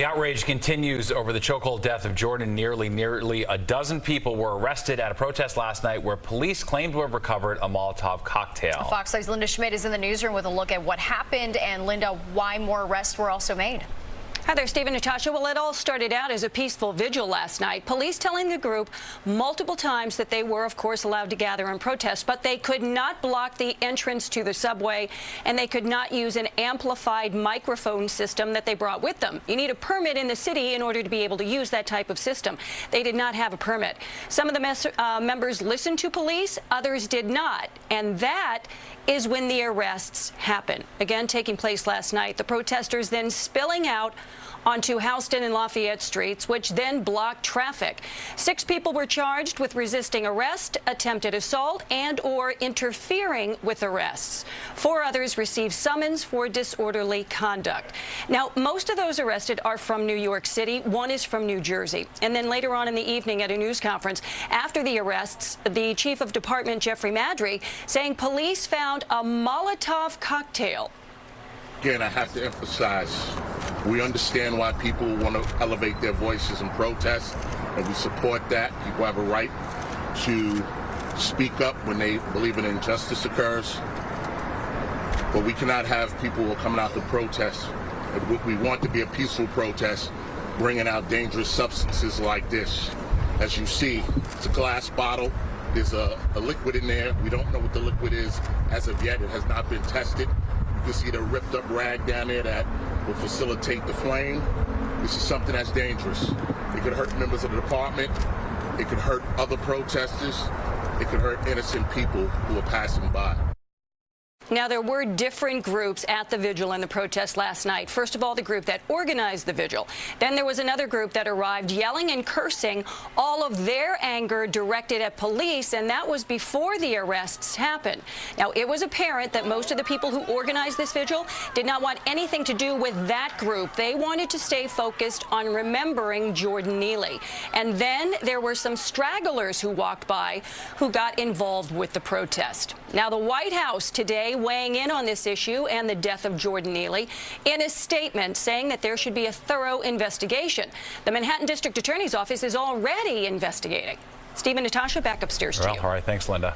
Well, the outrage continues over the chokehold death of Jordan Neely. Nearly a dozen people were arrested at a protest last night where police claimed to have recovered a molotov cocktail. Fox 5's Linda Schmidt is in the newsroom with a look at what happened. And Linda, why more arrests were also made? Hi there, Steve and Natasha. Well, it all started out as a peaceful vigil last night. Police telling the group multiple times that they were, of course, allowed to gather and protest, but they could not block the entrance to the subway, and they could not use an amplified microphone system that they brought with them. You need a permit in the city in order to be able to use that type of system. They did not have a permit. Some of the members listened to police, others did not, and that is when the arrests happened. Again, taking place last night. The protesters then spilling out onto Houston and Lafayette streets, which then blocked traffic. 6 people were charged with resisting arrest, attempted assault, and/or interfering with arrests. 4 others received summons for disorderly conduct. Now, most of those arrested are from New York City. 1 is from New Jersey. And then later on in the evening at a news conference, after the arrests, the chief of department, Jeffrey Madry, saying police found a molotov cocktail. Again, I have to emphasize, we understand why people want to elevate their voices and protest, and we support that. People have a right to speak up when they believe an injustice occurs. But we cannot have people who are coming out to protest. We want to be a peaceful protest, bringing out dangerous substances like this. As you see, it's a glass bottle. There's a liquid in there. We don't know what the liquid is as of yet. It has not been tested. You can see the ripped up rag down there that will facilitate the flame. This is something that's dangerous. It could hurt members of the department. It could hurt other protesters. It could hurt innocent people who are passing by. Now, there were different groups at the vigil and the protest last night. First of all, the group that organized the vigil. Then there was another group that arrived yelling and cursing, all of their anger directed at police, and that was before the arrests happened. Now, it was apparent that most of the people who organized this vigil did not want anything to do with that group. They wanted to stay focused on remembering Jordan Neely. And then there were some stragglers who walked by who got involved with the protest. Now, the White House today weighing in on this issue and the death of Jordan Neely in a statement saying that there should be a thorough investigation. The Manhattan District Attorney's Office is already investigating. Steve and Natasha, back upstairs to you. All right, thanks, Linda.